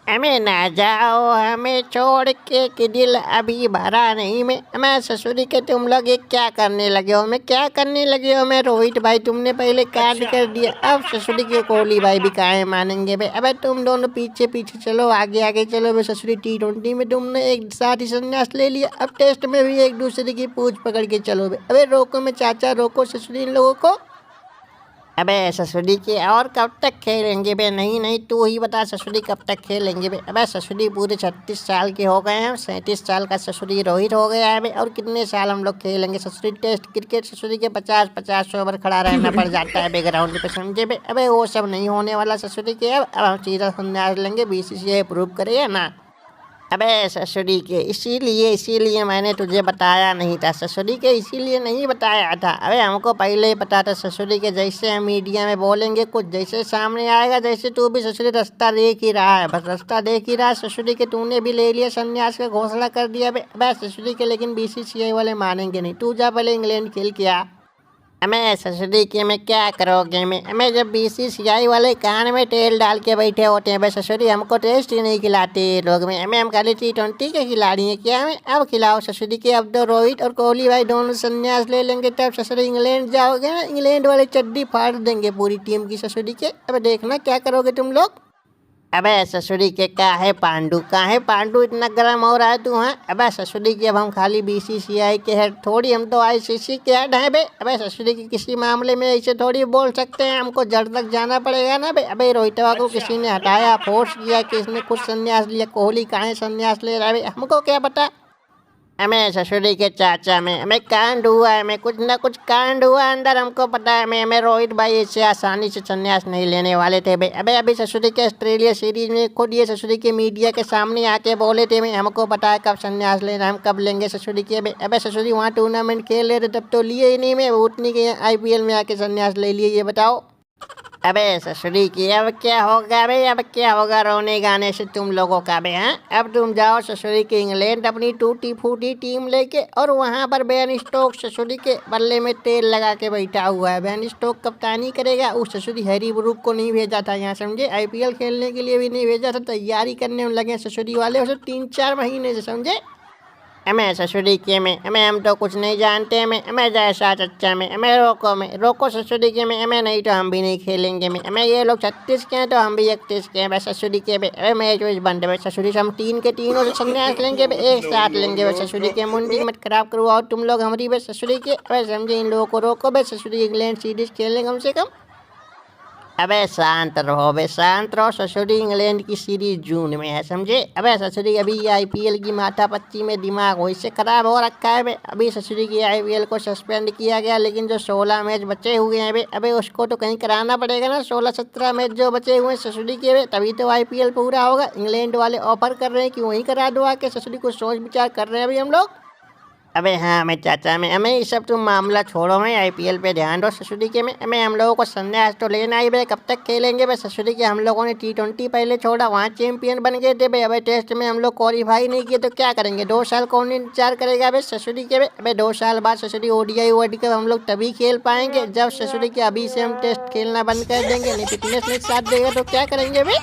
हमें ना जाओ हमें छोड़ के कि दिल अभी भरा नहीं। मैं ससुरी के तुम लोग ये क्या करने लगे हो? मैं क्या करने लगे हो? मैं रोहित भाई तुमने पहले कांड कर दिया, अब ससुरी के कोहली भाई भी काहे मानेंगे बे? अबे तुम दोनों पीछे पीछे चलो, आगे आगे चलो बे। ससुरी T20 में तुमने एक साथ ही संन्यास ले लिया, अब टेस्ट में भी एक दूसरे की पूछ पकड़ के चलो बे। अबे रोको मैं चाचा, रोको ससुरी इन लोगों को। अबे ससुरी के और कब तक खेलेंगे बे? नहीं नहीं तू ही बता ससुरी कब तक खेलेंगे बे? अबे ससुरी पूरे 36 साल के हो गए हैं, 37 साल का ससुरी रोहित हो गया है बे। और कितने साल हम लोग खेलेंगे ससुरी टेस्ट क्रिकेट? ससुरी के 50-50 ओवर खड़ा रहना पड़ जाता है बैकग्राउंड पे, समझे बे? अबे वो सब नहीं होने वाला ससुरी के। अब हम सीधा संन्यास लेंगे, BCCI अप्रूव करेगा ना। अबे ससुरी के इसीलिए मैंने तुझे बताया नहीं था ससुरी के, इसीलिए नहीं बताया था। अबे हमको पहले ही पता था ससुरी के, जैसे हम मीडिया में बोलेंगे कुछ जैसे सामने आएगा, जैसे तू भी ससुरी रास्ता देख ही रहा है, बस रास्ता देख ही रहा है ससुरी के। तूने भी ले लिया संन्यास का घोषणा कर दिया बे। अबे ससुरी के लेकिन BCCI वाले मानेंगे नहीं। तू जा पहले इंग्लैंड खेल के आ। हमें ससुरी के में क्या करोगे? मैं जब BCCI वाले कान में तेल डाल के बैठे होते हैं बे ससुरी, हमको टेस्ट ही नहीं खिलाते लोग में। हमें हम खाली T20 के खिलाड़ी हैं क्या? हमें अब खिलाओ ससुरी के। अब तो रोहित और कोहली भाई दोनों संन्यास ले लेंगे, तब ससुरी इंग्लैंड जाओगे ना, इंग्लैंड वाले चड्डी फाड़ देंगे पूरी टीम की ससुरी के। अब देखना क्या करोगे तुम लोग। अबे ससुरी के काहे पांडू इतना गर्म हो रहा है तू? हाँ अबे ससुरी की अब हम खाली BCCI के हेड थोड़ी, हम तो ICC के हेड हैं बे। अबे ससुरी की किसी मामले में ऐसे थोड़ी बोल सकते हैं, हमको जड़ तक जाना पड़ेगा ना बे। अबे रोहितवा को किसी ने हटाया, फोर्स किया, किसने खुद संन्यास लिया, कोहली काहे संन्यास ले रहा है बे, हमको क्या पता। हमें ससुरी के चाचा में हमें कांड हुआ है, हमें कुछ ना कुछ कांड हुआ अंदर, हमको पता है। हमें रोहित भाई इससे आसानी से संन्यास नहीं लेने वाले थे बे। अबे अभी ससुरी के ऑस्ट्रेलिया सीरीज में खुद ये ससुरी के मीडिया के सामने आके बोले थे मैं, हमको पता है कब संन्यास लेना, हम कब लेंगे ससुरी के बे। अबे ससुरी वहाँ टूर्नामेंट खेल रहे थे तब तो लिए ही नहीं, मैं उतनी के IPL में आके संन्यास ले लिए, ये बताओ। अबे ससुरी की अब क्या होगा बे? अब क्या होगा रोने गाने से तुम लोगों का बे? हाँ अब तुम जाओ ससुरी के इंग्लैंड अपनी टूटी फूटी टीम लेके, और वहाँ पर बेन स्टोक्स ससुरी के बल्ले में तेल लगा के बैठा हुआ है। बेन स्टोक्स कप्तानी करेगा। उस ससुरी हैरी ब्रूक को नहीं भेजा था यहाँ, समझे? IPL खेलने के लिए भी नहीं भेजा था, तैयारी करने में लगे ससुरी वाले उसे 3-4 महीने से, समझे? हमें ससुरी के में हमें हम तो कुछ नहीं जानते। हमें जैसा चच्चा में रोको ससुरी के में हमें, नहीं तो हम भी नहीं खेलेंगे में। हमें ये लोग 36 के हैं तो हम भी 31 के हैं बे ससुरी के में। अरे मैच वैच बंद है ससुरी से, हम 3 के तीनों से संन्यास लेंगे बे, एक साथ लेंगे बे ससुरी के। मुंडी मत खराब करवाओ तुम लोग हमारी बे ससुरी के। अरे समझे, इन लोगों को रोको बे ससुरी, इंग्लैंड सीरीज खेलने कम से कम। अबे शांत रहो बे, शांत रहो ससुरी, इंग्लैंड की सीरीज जून में है, समझे? अबे ससुरी अभी ये IPL की माथापच्ची में दिमाग वही से खराब हो रखा है बे। अभी ससुरी की IPL को सस्पेंड किया गया, लेकिन जो 16 मैच बचे हुए हैं बे, अबे उसको तो कहीं कराना पड़ेगा ना। 16-17 मैच जो बचे हुए हैं ससुरी के बे, तभी तो IPL पूरा होगा। इंग्लैंड वाले ऑफर कर रहे हैं कि वहीं करा दो आके, ससुरी को सोच विचार कर रहे हैं अभी हम लोग। अबे हाँ मैं चाचा में हमें ये सब तुम मामला छोड़ो, मैं IPL पे ध्यान दो ससुरी के में। हमें हम लोगों को संन्यास तो लेना ही बे, कब तक खेलेंगे बे ससुरी के? हम लोगों ने T20 पहले छोड़ा, वहाँ चैंपियन बन गए थे बे। अबे टेस्ट में हम लोग क्वालीफाई नहीं किए तो क्या करेंगे? 2 साल कौन इंतजार करेगा बे ससुरी के बे? अबे 2 साल बाद ससुरी ODI वर्ल्ड कप हम लोग तभी खेल पाएंगे जब ससुरी के अभी से हम टेस्ट खेलना बंद कर देंगे, नहीं फिटनेस नहीं साथ देगा तो क्या करेंगे बे?